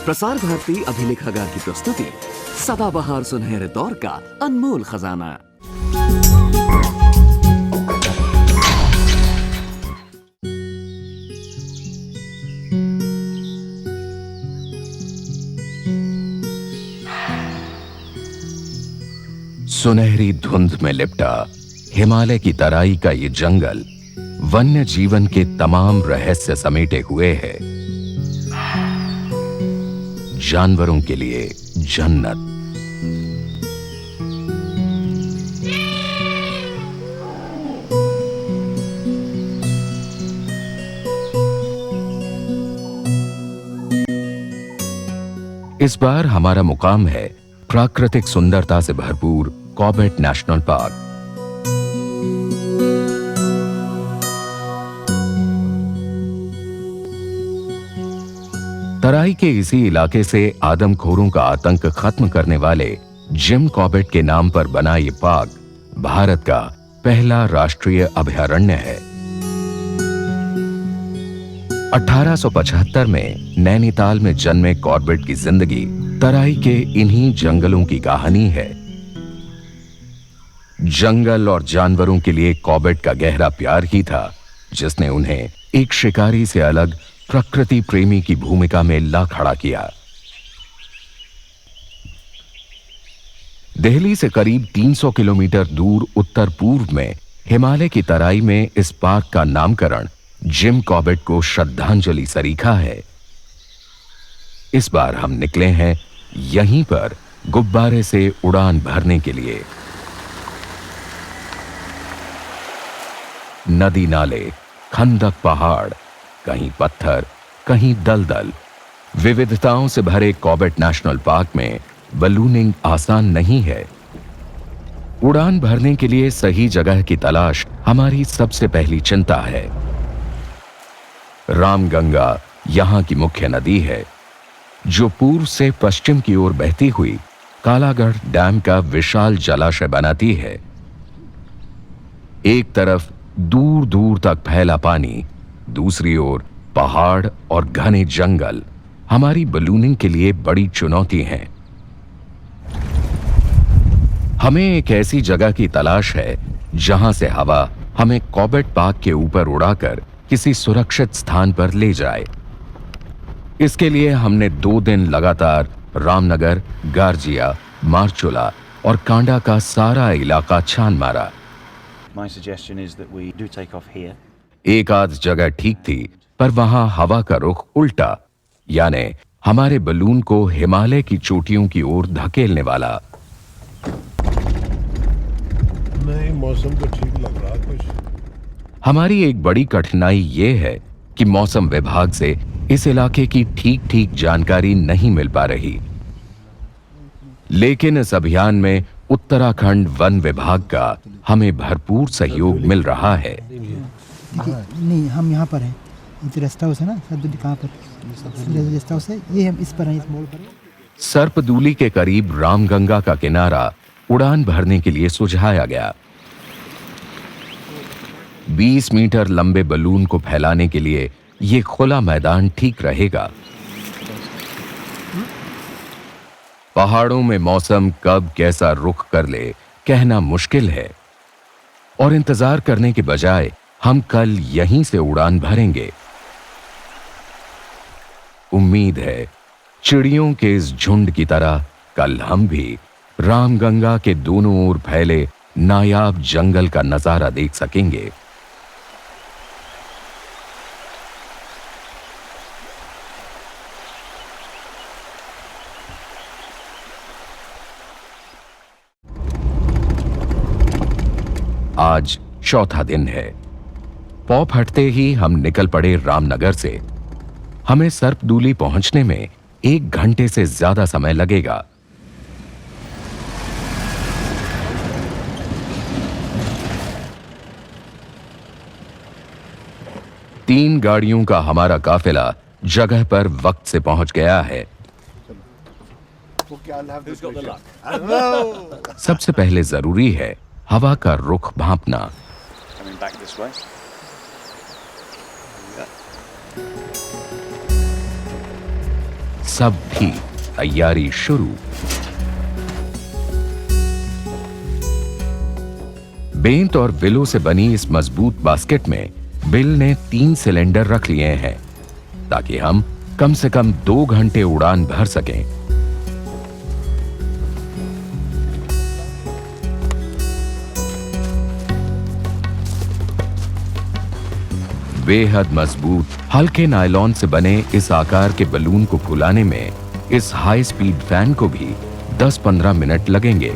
प्रसार भारती अभिलेखागार की प्रस्तुति सदाबहार सुनहरे दौर का अनमोल खजाना। सुनहरी धुंध में लिपटा हिमालय की तराई का ये जंगल वन्य जीवन के तमाम रहस्य समेटे हुए है। जानवरों के लिए जन्नत। इस बार हमारा मुकाम है प्राकृतिक सुंदरता से भरपूर कॉर्बेट नेशनल पार्क। तराई के इसी इलाके से आदमखोरों का आतंक खत्म करने वाले जिम कॉर्बेट के नाम पर बना ये पार्क भारत का पहला राष्ट्रीय अभयारण्य है। 1875 में नैनीताल में जन्मे कॉर्बेट की जिंदगी तराई के इन्हीं जंगलों की कहानी है। जंगल और जानवरों के लिए कॉर्बेट का गहरा प्यार ही था जिसने उन्हें एक शिकारी से अलग प्रकृति प्रेमी की भूमिका में ला खड़ा किया। दिल्ली से करीब 300 किलोमीटर दूर उत्तर पूर्व में हिमालय की तराई में इस पार्क का नामकरण जिम कॉर्बेट को श्रद्धांजलि सरीखा है। इस बार हम निकले हैं यहीं पर गुब्बारे से उड़ान भरने के लिए। नदी नाले, खंदक पहाड़, कहीं पत्थर, कहीं दलदल, विविधताओं से भरे कॉर्बेट नेशनल पार्क में बलूनिंग आसान नहीं है। उड़ान भरने के लिए सही जगह की तलाश हमारी सबसे पहली चिंता है। रामगंगा यहां की मुख्य नदी है जो पूर्व से पश्चिम की ओर बहती हुई कालागढ़ डैम का विशाल जलाशय बनाती है। एक तरफ दूर दूर तक फैला पानी, दूसरी ओर पहाड़ और घने जंगल हमारी बलूनिंग के लिए बड़ी चुनौती हैं। हमें एक ऐसी जगह की तलाश है जहां से हवा हमें कॉर्बेट पार्क के ऊपर उड़ाकर किसी सुरक्षित स्थान पर ले जाए। इसके लिए हमने 2 दिन लगातार रामनगर, गारजिया, मारचुला और कांडा का सारा इलाका छान मारा। My suggestion is that we do take off here. एक आध जगह ठीक थी पर वहां हवा का रुख उल्टा, यानी हमारे बलून को हिमालय की चोटियों की ओर धकेलने वाला। नहीं, मौसम तो ठीक लग रहा कुछ। हमारी एक बड़ी कठिनाई ये है कि मौसम विभाग से इस इलाके की ठीक जानकारी नहीं मिल पा रही। लेकिन इस अभियान में उत्तराखंड वन विभाग का हमें भरपूर सहयोग मिल रहा है। नहीं, हम यहाँ पर हैं। ये रास्ता हाउस है ना, सरपदूली कहाँ पर? रास्ता हाउस है, ये हम इस पर हैं, इस मोड़ पर हैं। सरपदूली के करीब रामगंगा का किनारा उड़ान भरने के लिए सुझाया गया। 20 मीटर लंबे बलून को फैलाने के लिए ये खुला मैदान ठीक रहेगा। पहाड़ों में मौसम कब कैसा रुख कर ले कहना मुश्किल है और इंतजार करने के बजाय हम कल यहीं से उड़ान भरेंगे। उम्मीद है चिड़ियों के इस झुंड की तरह कल हम भी रामगंगा के दोनों ओर फैले नायाब जंगल का नजारा देख सकेंगे। आज चौथा दिन है। पौ फटते ही हम निकल पड़े रामनगर से। हमें सरपदूली पहुंचने में 1 घंटे से ज्यादा समय लगेगा। तीन गाड़ियों का हमारा काफिला जगह पर वक्त से पहुंच गया है। सबसे पहले जरूरी है हवा का रुख भांपना। सब थी तैयारी शुरू। बेंत और विलो से बनी इस मजबूत बास्केट में बिल ने 3 सिलेंडर रख लिए हैं ताकि हम कम से कम 2 घंटे उड़ान भर सकें। बेहद मजबूत हल्के नायलॉन से बने इस आकार के बलून को फुलाने में इस हाई स्पीड फैन को भी 10-15 मिनट लगेंगे।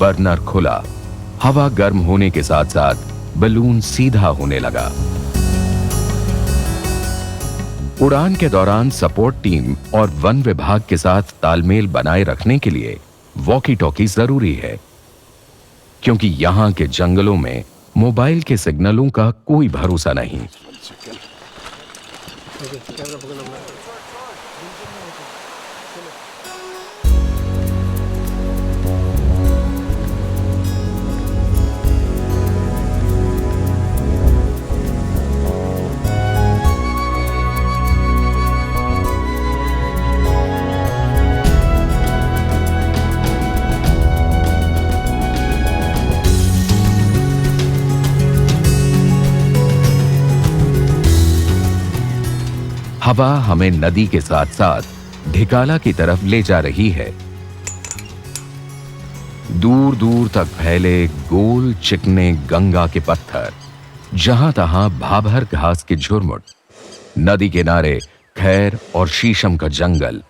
बर्नर खुला, हवा गर्म होने के साथ साथ बलून सीधा होने लगा। उड़ान के दौरान सपोर्ट टीम और वन विभाग के साथ तालमेल बनाए रखने के लिए वॉकी टॉकी जरूरी है, क्योंकि यहां के जंगलों में मोबाइल के सिग्नलों का कोई भरोसा नहीं। हवा हमें नदी के साथ साथ ढिकाला की तरफ ले जा रही है। दूर दूर तक फैले गोल चिकने गंगा के पत्थर, जहां तहां भाभर घास के झुरमुट, नदी किनारे खैर और शीशम का जंगल।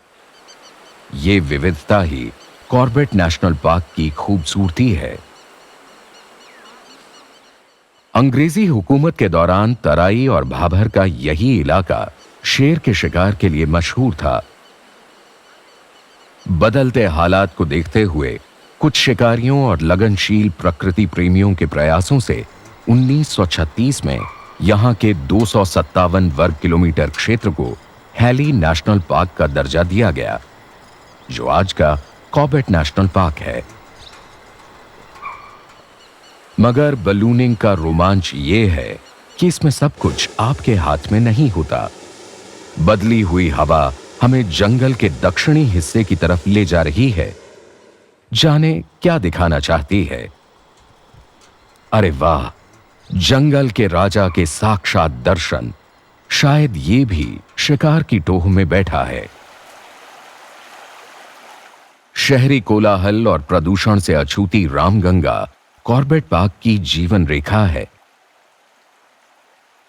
ये विविधता ही कॉर्बेट नेशनल पार्क की खूबसूरती है। अंग्रेजी हुकूमत के दौरान तराई और भाभर का यही इलाका शेर के शिकार के लिए मशहूर था। बदलते हालात को देखते हुए कुछ शिकारियों और लगनशील प्रकृति प्रेमियों के प्रयासों से 1936 में यहां के 257 वर्ग किलोमीटर क्षेत्र को हैली नेशनल पार्क का दर्जा दिया गया, जो आज का कॉर्बेट नेशनल पार्क है। मगर बलूनिंग का रोमांच ये है कि इसमें सब कुछ आपके हाथ में नहीं होता। बदली हुई हवा हमें जंगल के दक्षिणी हिस्से की तरफ ले जा रही है। जाने क्या दिखाना चाहती है? अरे वाह, जंगल के राजा के साक्षात दर्शन। शायद ये भी शिकार की टोह में बैठा है। शहरी कोलाहल और प्रदूषण से अछूती रामगंगा कॉर्बेट पार्क की जीवन रेखा है।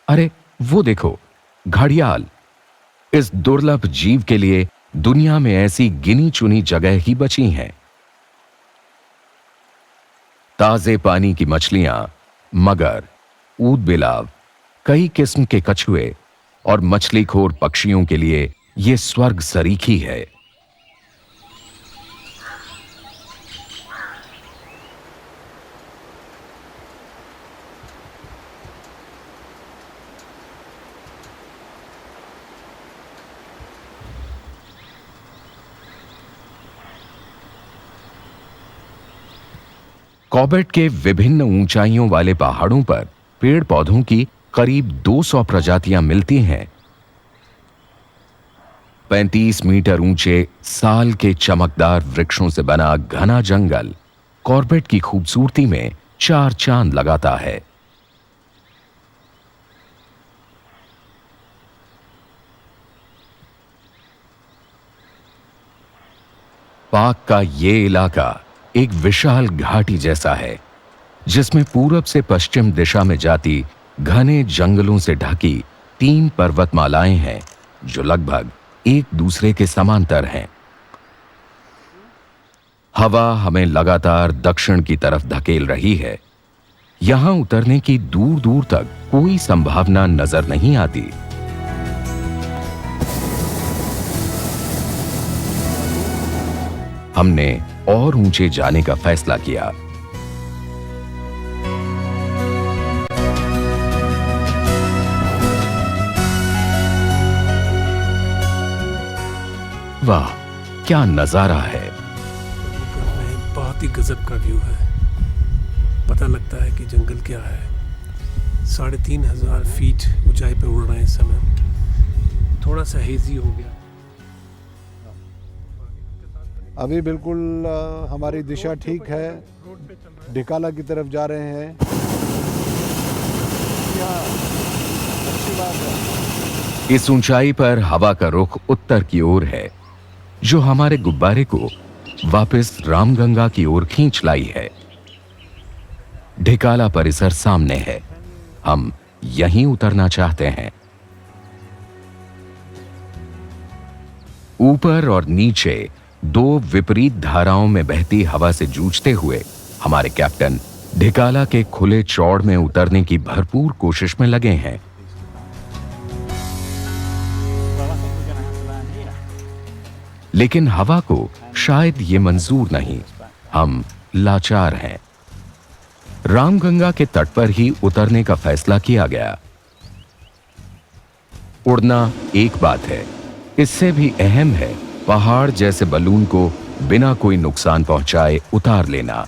अरे वो देखो, घड़ियाल। इस दुर्लभ जीव के लिए दुनिया में ऐसी गिनी चुनी जगह ही बची हैं। ताजे पानी की मछलियां, मगर, ऊदबिलाव, कई किस्म के कछुए और मछलीखोर पक्षियों के लिए यह स्वर्ग सरीखी है। कॉर्बेट के विभिन्न ऊंचाइयों वाले पहाड़ों पर पेड़ पौधों की करीब 200 प्रजातियां मिलती हैं। 35 मीटर ऊंचे साल के चमकदार वृक्षों से बना घना जंगल कॉर्बेट की खूबसूरती में 4 चांद लगाता है। पार्क का ये इलाका एक विशाल घाटी जैसा है, जिसमें पूरब से पश्चिम दिशा में जाती घने जंगलों से ढकी 3 पर्वतमालाएं हैं, जो लगभग एक दूसरे के समांतर हैं। हवा हमें लगातार दक्षिण की तरफ धकेल रही है। यहां उतरने की दूर दूर तक कोई संभावना नजर नहीं आती। हमने और ऊंचे जाने का फैसला किया। वाह, क्या नजारा है। ऊपर में बहुत ही गजब का व्यू है। पता लगता है कि जंगल क्या है। 3,500 फीट ऊंचाई पर उड़ रहे हैं इस समय। थोड़ा सा हेजी हो गया। अभी बिल्कुल हमारी दिशा ठीक है, ढिकाला की तरफ जा रहे हैं। अच्छी बात है। इस ऊंचाई पर हवा का रुख उत्तर की ओर है, जो हमारे गुब्बारे को वापस रामगंगा की ओर खींच लाई है। ढिकाला परिसर सामने है, हम यहीं उतरना चाहते हैं। ऊपर और नीचे दो विपरीत धाराओं में बहती हवा से जूझते हुए हमारे कैप्टन ढिकाला के खुले चौड़ में उतरने की भरपूर कोशिश में लगे हैं। लेकिन हवा को शायद ये मंजूर नहीं। हम लाचार हैं। रामगंगा के तट पर ही उतरने का फैसला किया गया। उड़ना एक बात है, इससे भी अहम है पहाड़ जैसे बलून को बिना कोई नुकसान पहुंचाए उतार लेना।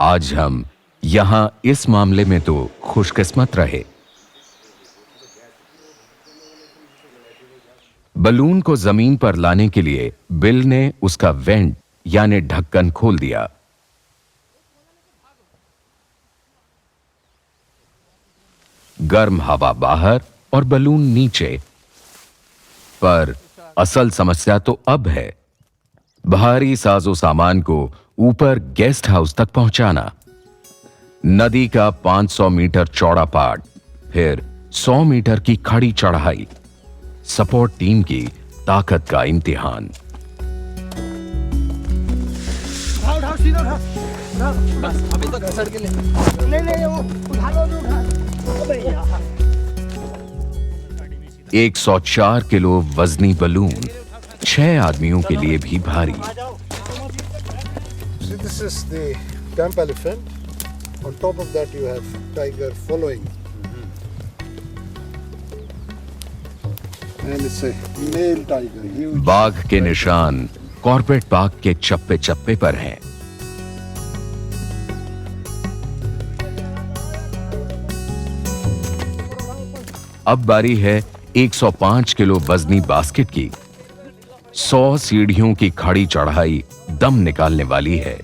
आज हम यहां इस मामले में तो खुशकिस्मत रहे। बलून को जमीन पर लाने के लिए बिल ने उसका वेंट यानी ढक्कन खोल दिया। गर्म हवा बाहर और बलून नीचे। पर असल समस्या तो अब है भारी साजो सामान को ऊपर गेस्ट हाउस तक पहुंचाना। नदी का 500 मीटर चौड़ा पाट, फिर 100 मीटर की खड़ी चढ़ाई। सपोर्ट टीम की ताकत का इम्तिहान। अभी तो घसड़ के ले वो उठा लो। 104 किलो वजनी बलून 6 आदमियों के लिए भी भारी। See, this is the camp elephant. On top of that you have tiger following. And it's a male tiger. Huge. बाघ के निशान कॉर्बेट पार्क के चप्पे चप्पे पर हैं। अब बारी है 105 किलो वजनी बास्केट की। 100 सीढ़ियों की खड़ी चढ़ाई दम निकालने वाली है।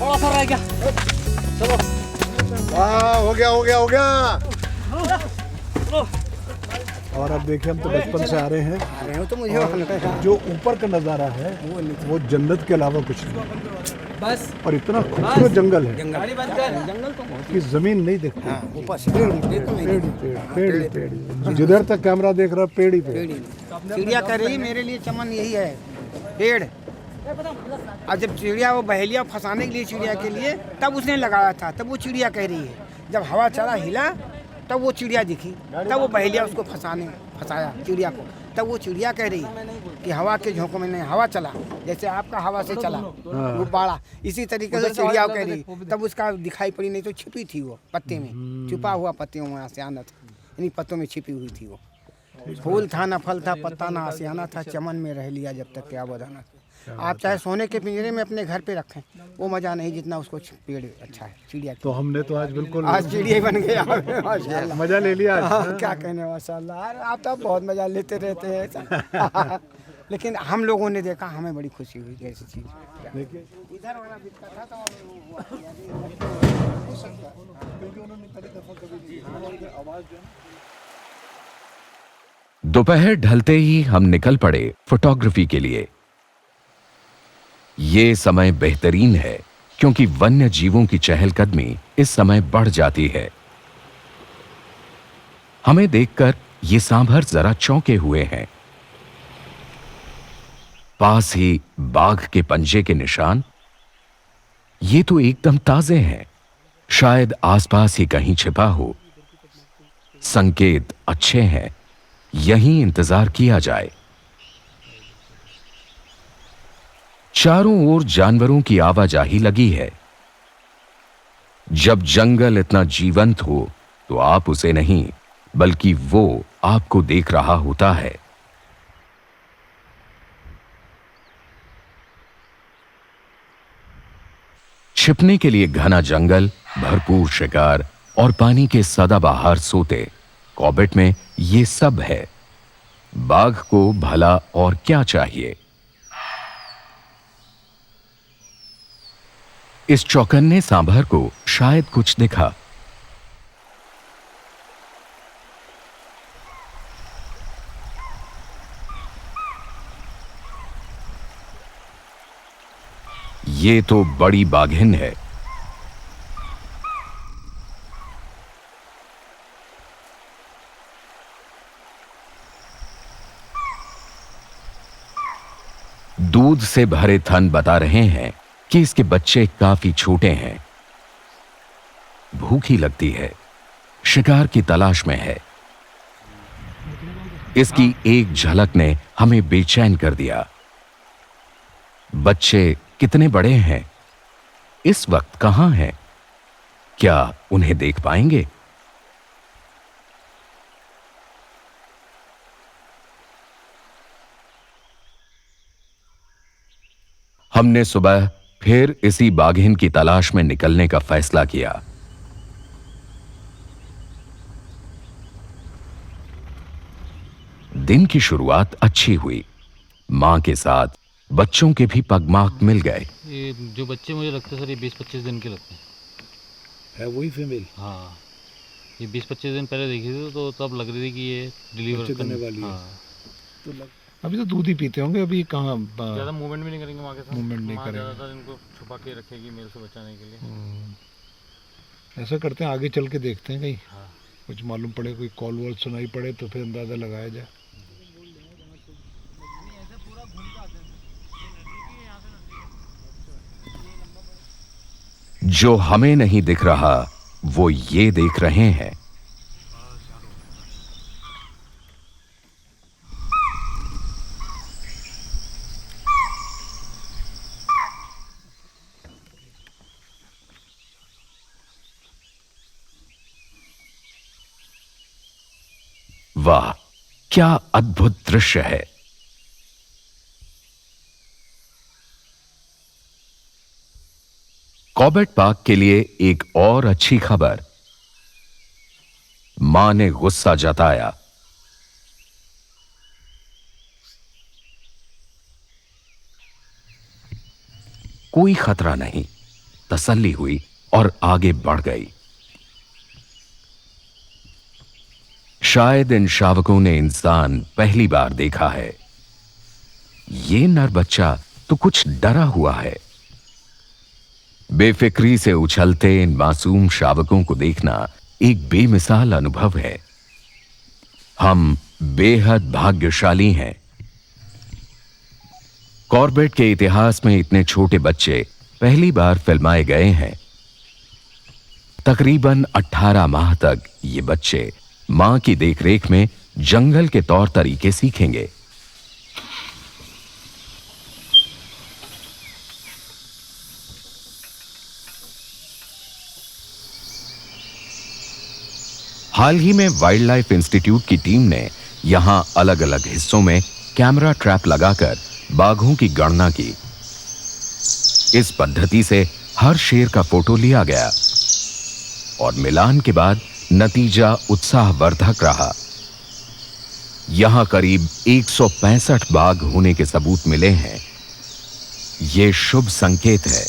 थोड़ा सा रह गया। चलो। वाह, हो गया। और अब देखिए, हम तो बचपन से आ रहे हैं तो मुझे जो ऊपर का नजारा है वो जन्नत के अलावा कुछ नहीं। बस और इतना खूबसूरत जंगल है जंगल तो कि जमीन नहीं दिखती। ऊपर से पेड़ जिधर तक कैमरा देख रहा पेड़ ही पेड़। चिड़िया कह रही मेरे लिए चमन यही है, पेड़। और जब चिड़िया वो बहेलिया फंसाने के लिए चिड़िया के लिए तब उसने लगाया था, तब वो चिड़िया कह रही है। जब हवा चला हिला तब वो चिड़िया दिखी, तब वो बहेलिया उसको फंसाया चिड़िया को। तब वो चिड़िया कह रही कि हवा के झोंकों में नहीं, हवा चला जैसे आपका हवा से चला वो बाड़ा, इसी तरीके से चिड़िया कह रही। तब उसका दिखाई पड़ी नहीं तो छिपी थी वो पत्ते में, छुपा हुआ पत्ते में आसियाना था, यानी पत्तों में छिपी हुई थी वो। फूल था ना फल था, पत्ता ना आसियाना था, चमन में रह लिया जब तक क्या बदाना। आप चाहे सोने के पिंजरे में अपने घर पे रखें, वो मजा नहीं जितना उसको पेड़ अच्छा है चिड़िया। तो हमने तो आज बिल्कुल आज चिड़िया बन गया माशाल्लाह, मजा ले लिया आज। हाँ, क्या कहने माशाल्लाह। आप तो बहुत मजा लेते रहते हैं लेकिन हम लोगों ने देखा, हमें बड़ी खुशी हुई कि ऐसी चीज। देखिए इधर वाला दिखता था तो दोपहर ढलते ही हम निकल पड़े फोटोग्राफी के लिए। ये समय बेहतरीन है क्योंकि वन्य जीवों की चहलकदमी इस समय बढ़ जाती है। हमें देखकर ये सांभर जरा चौंके हुए हैं। पास ही बाघ के पंजे के निशान, ये तो एकदम ताजे हैं। शायद आसपास ही कहीं छिपा हो। संकेत अच्छे हैं, यहीं इंतजार किया जाए। चारों ओर जानवरों की आवाजाही लगी है। जब जंगल इतना जीवंत हो तो आप उसे नहीं बल्कि वो आपको देख रहा होता है। छिपने के लिए घना जंगल, भरपूर शिकार और पानी के सदाबहार सोते, कॉर्बेट में ये सब है। बाघ को भला और क्या चाहिए। इस चौकन्ने सांभर को शायद कुछ दिखा। ये तो बड़ी बाघिन है। दूध से भरे थन बता रहे हैं कि इसके बच्चे काफी छोटे हैं। भूखी लगती है, शिकार की तलाश में है। इसकी एक झलक ने हमें बेचैन कर दिया। बच्चे कितने बड़े हैं, इस वक्त कहां हैं, क्या उन्हें देख पाएंगे? हमने सुबह फिर इसी बाघिन की तलाश में निकलने का फैसला किया। दिन की शुरुआत अच्छी हुई। मां के साथ बच्चों के भी पगमार्क मिल गए। ये जो बच्चे मुझे लगते हैं सर, ये 20-25 दिन के लगते हैं। है वही फीमेल? हाँ, ये 20-25 दिन पहले देखी थी तो तब लग रही थी कि ये डिलीवर करने वाली है। हाँ। तो अभी तो दूध ही पीते होंगे, अभी कहाँ ज़्यादा मूवमेंट भी नहीं करेंगे माँ के साथ। मूवमेंट नहीं माँ करेंगे। ज़्यादातर इनको छुपा के रखेगी मेरे से बचाने के लिए। ऐसा करते हैं, आगे चल के देखते हैं कहीं हाँ। कुछ मालूम पड़े, कोई कॉल वॉल सुनाई पड़े तो फिर अंदाजा लगाया जाए। जो हमें नहीं दिख रहा वो ये देख रहे हैं। वाह, क्या अद्भुत दृश्य है। कॉर्बेट पार्क के लिए एक और अच्छी खबर। मां ने गुस्सा जताया। कोई खतरा नहीं, तसल्ली हुई और आगे बढ़ गई। शायद इन शावकों ने इंसान पहली बार देखा है। ये नर बच्चा तो कुछ डरा हुआ है। बेफिक्री से उछलते इन मासूम शावकों को देखना एक बेमिसाल अनुभव है। हम बेहद भाग्यशाली हैं। कॉर्बेट के इतिहास में इतने छोटे बच्चे पहली बार फिल्माए गए हैं। तकरीबन 18 माह तक ये बच्चे मां की देखरेख में जंगल के तौर तरीके सीखेंगे। हाल ही में वाइल्ड लाइफ इंस्टीट्यूट की टीम ने यहां अलग अलग हिस्सों में कैमरा ट्रैप लगाकर बाघों की गणना की। इस पद्धति से हर शेर का फोटो लिया गया और मिलान के बाद नतीजा उत्साहवर्धक रहा। यहां करीब 165 बाघ होने के सबूत मिले हैं। यह शुभ संकेत है,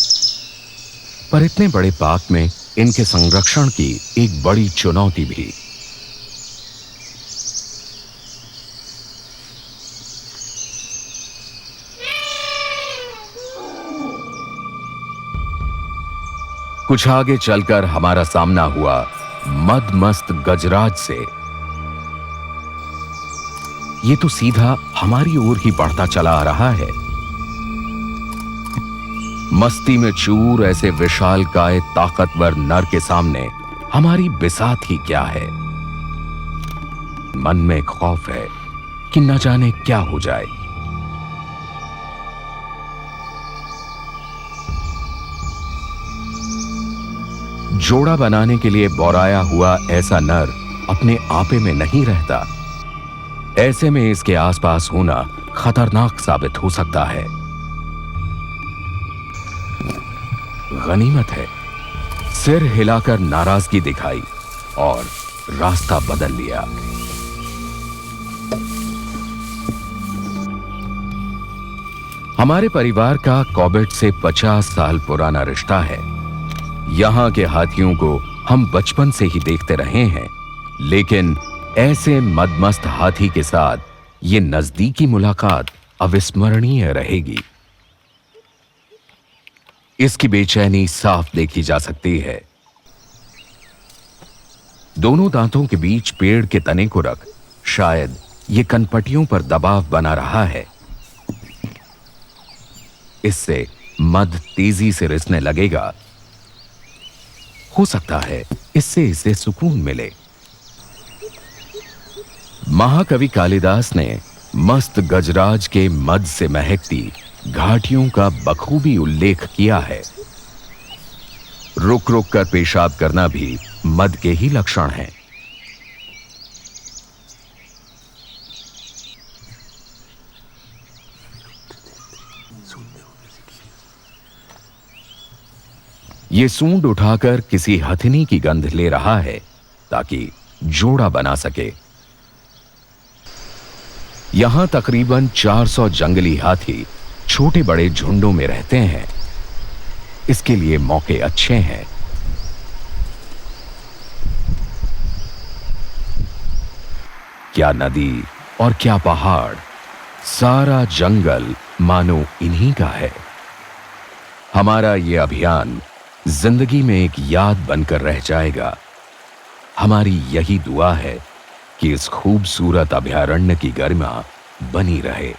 पर इतने बड़े पार्क में इनके संरक्षण की एक बड़ी चुनौती भी। कुछ आगे चलकर हमारा सामना हुआ मदमस्त गजराज से। ये तो सीधा हमारी ओर ही बढ़ता चला आ रहा है। मस्ती में चूर ऐसे विशालकाय ताकतवर नर के सामने हमारी बिसात ही क्या है। मन में खौफ है कि न जाने क्या हो जाए। जोड़ा बनाने के लिए बौराया हुआ ऐसा नर अपने आपे में नहीं रहता। ऐसे में इसके आसपास होना खतरनाक साबित हो सकता है। गनीमत है, सिर हिलाकर नाराजगी दिखाई और रास्ता बदल लिया। हमारे परिवार का कॉबेट से 50 साल पुराना रिश्ता है। यहां के हाथियों को हम बचपन से ही देखते रहे हैं, लेकिन ऐसे मदमस्त हाथी के साथ ये नजदीकी मुलाकात अविस्मरणीय रहेगी। इसकी बेचैनी साफ देखी जा सकती है। दोनों दांतों के बीच पेड़ के तने को रख शायद ये कनपटियों पर दबाव बना रहा है। इससे मद तेजी से रिसने लगेगा। हो सकता है इससे इसे सुकून मिले। महाकवि कालिदास ने मस्त गजराज के मद से महकती घाटियों का बखूबी उल्लेख किया है। रुक रुक कर पेशाब करना भी मद के ही लक्षण हैं। ये सूंड उठाकर किसी हथिनी की गंध ले रहा है ताकि जोड़ा बना सके। यहां तकरीबन 400 जंगली हाथी छोटे बड़े झुंडों में रहते हैं। इसके लिए मौके अच्छे हैं। क्या नदी और क्या पहाड़, सारा जंगल मानो इन्हीं का है। हमारा ये अभियान जिंदगी में एक याद बनकर रह जाएगा। हमारी यही दुआ है कि इस खूबसूरत अभयारण्य की गरिमा बनी रहे।